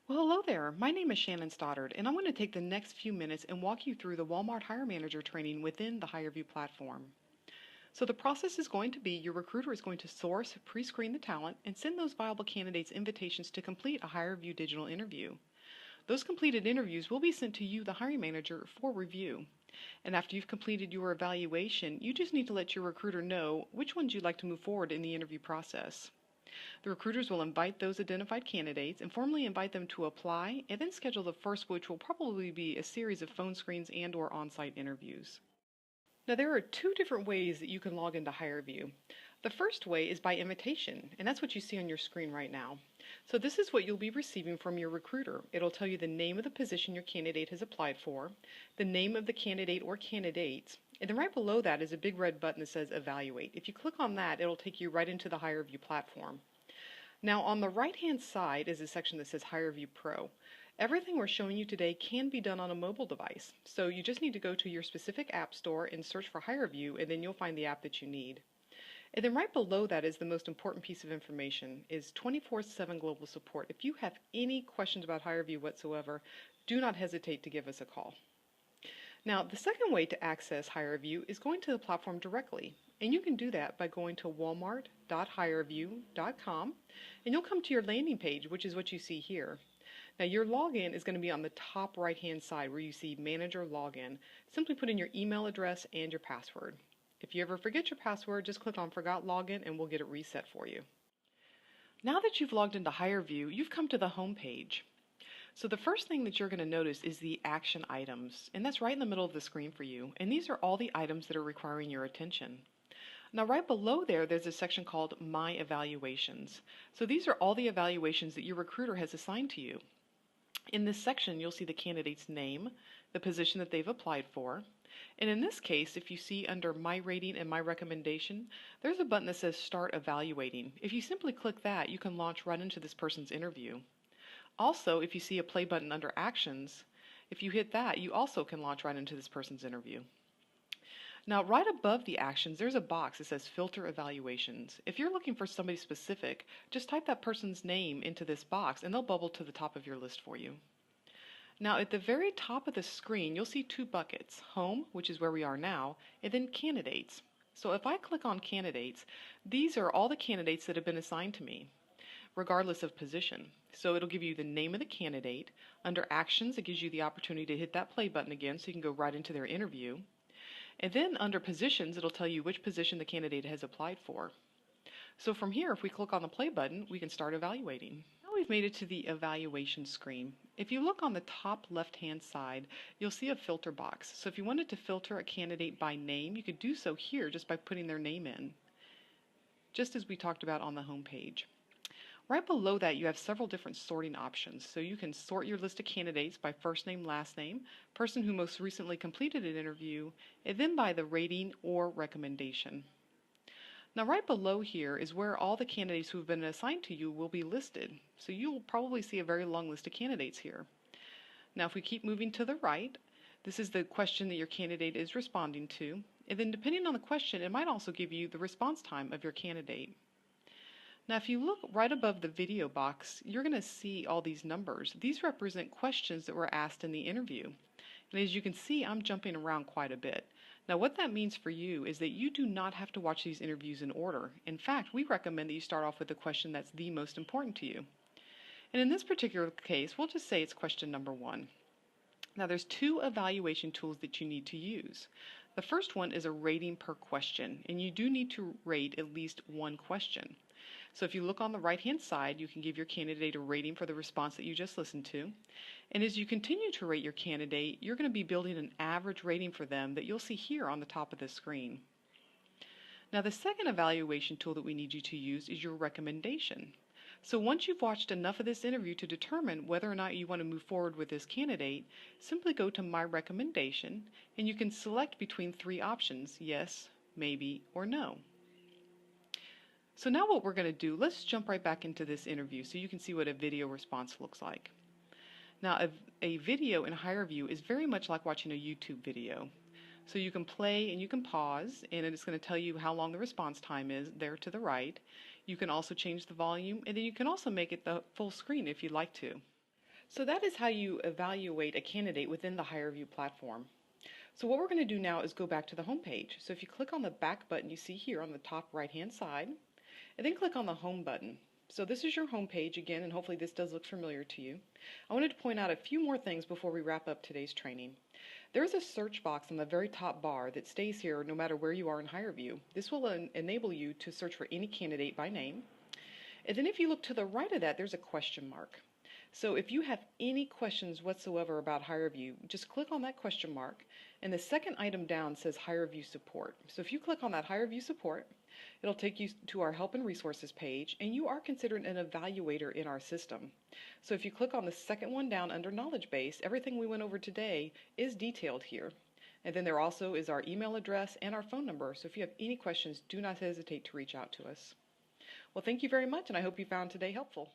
Well, hello there. My name is Shannon Stoddard, and I'm going to take the next few minutes and walk you through the Walmart Hire Manager training within the HireVue platform. So the process is going to be your recruiter is going to source, pre-screen the talent, and send those viable candidates invitations to complete a HireVue digital interview. Those completed interviews will be sent to you, the hiring manager, for review. And after you've completed your evaluation, you just need to let your recruiter know which ones you'd like to move forward in the interview process. The recruiters will invite those identified candidates and formally invite them to apply and then schedule the first, which will probably be a series of phone screens and/or on-site interviews. Now, there are two different ways that you can log into HireVue. The first way is by invitation, and that's what you see on your screen right now. So this is what you'll be receiving from your recruiter. It'll tell you the name of the position your candidate has applied for, the name of the candidate or candidates, and then right below that is a big red button that says Evaluate. If you click on that, it'll take you right into the HireVue platform. Now, on the right-hand side is a section that says HireVue Pro. Everything we're showing you today can be done on a mobile device, so you just need to go to your specific app store and search for HireVue, and then you'll find the app that you need. And then right below that is the most important piece of information, is 24/7 global support. If you have any questions about HireVue whatsoever, do not hesitate to give us a call. Now, the second way to access HireVue is going to the platform directly, and you can do that by going to walmart.hirevue.com, and you'll come to your landing page, which is what you see here. Now, your login is going to be on the top right-hand side where you see Manager Login. Simply put in your email address and your password. If you ever forget your password, just click on Forgot Login and we'll get it reset for you. Now that you've logged into HireVue, you've come to the home page. So the first thing that you're going to notice is the action items, and that's right in the middle of the screen for you. And these are all the items that are requiring your attention. Now right below there's a section called My Evaluations. So these are all the evaluations that your recruiter has assigned to you. In this section, you'll see the candidate's name, the position that they've applied for, and in this case, if you see under My Rating and My Recommendation, there's a button that says Start Evaluating. If you simply click that, you can launch right into this person's interview. Also, if you see a play button under Actions, if you hit that, you also can launch right into this person's interview. Now, right above the actions, there's a box that says Filter Evaluations. If you're looking for somebody specific, just type that person's name into this box and they'll bubble to the top of your list for you. Now, at the very top of the screen, you'll see two buckets, Home, which is where we are now, and then Candidates. So if I click on Candidates, these are all the candidates that have been assigned to me, regardless of position. So it'll give you the name of the candidate. Under Actions, it gives you the opportunity to hit that play button again so you can go right into their interview. And then under Positions, it'll tell you which position the candidate has applied for. So from here, if we click on the play button, we can start evaluating. Now we've made it to the evaluation screen. If you look on the top left-hand side, you'll see a filter box. So if you wanted to filter a candidate by name, you could do so here just by putting their name in, just as we talked about on the home page. Right below that, you have several different sorting options. So you can sort your list of candidates by first name, last name, person who most recently completed an interview, and then by the rating or recommendation. Now right below here is where all the candidates who have been assigned to you will be listed. So you'll probably see a very long list of candidates here. Now if we keep moving to the right, this is the question that your candidate is responding to. And then depending on the question, it might also give you the response time of your candidate. Now if you look right above the video box, you're going to see all these numbers. These represent questions that were asked in the interview. And as you can see, I'm jumping around quite a bit. Now what that means for you is that you do not have to watch these interviews in order. In fact, we recommend that you start off with the question that's the most important to you. And in this particular case, we'll just say it's question number 1. Now there's 2 evaluation tools that you need to use. The first one is a rating per question, and you do need to rate at least 1 question. So if you look on the right-hand side, you can give your candidate a rating for the response that you just listened to. And as you continue to rate your candidate, you're going to be building an average rating for them that you'll see here on the top of the screen. Now the second evaluation tool that we need you to use is your recommendation. So once you've watched enough of this interview to determine whether or not you want to move forward with this candidate, simply go to My Recommendation and you can select between 3 options, yes, maybe, or no. So now what we're going to do, let's jump right back into this interview so you can see what a video response looks like. Now a video in HireVue is very much like watching a YouTube video. So you can play and you can pause, and it's going to tell you how long the response time is there to the right. You can also change the volume, and then you can also make it the full screen if you'd like to. So that is how you evaluate a candidate within the HireVue platform. So what we're going to do now is go back to the home page. So if you click on the back button you see here on the top right hand side, and then click on the home button. So this is your home page again, and hopefully this does look familiar to you. I wanted to point out a few more things before we wrap up today's training. There is a search box on the very top bar that stays here no matter where you are in HireVue. This will enable you to search for any candidate by name. And then if you look to the right of that, there's a question mark. So if you have any questions whatsoever about HireVue, just click on that question mark, and the second item down says HireVue Support. So if you click on that HireVue Support, it'll take you to our Help and Resources page, and you are considered an evaluator in our system. So if you click on the second one down under Knowledge Base, everything we went over today is detailed here. And then there also is our email address and our phone number, so if you have any questions, do not hesitate to reach out to us. Well, thank you very much, and I hope you found today helpful.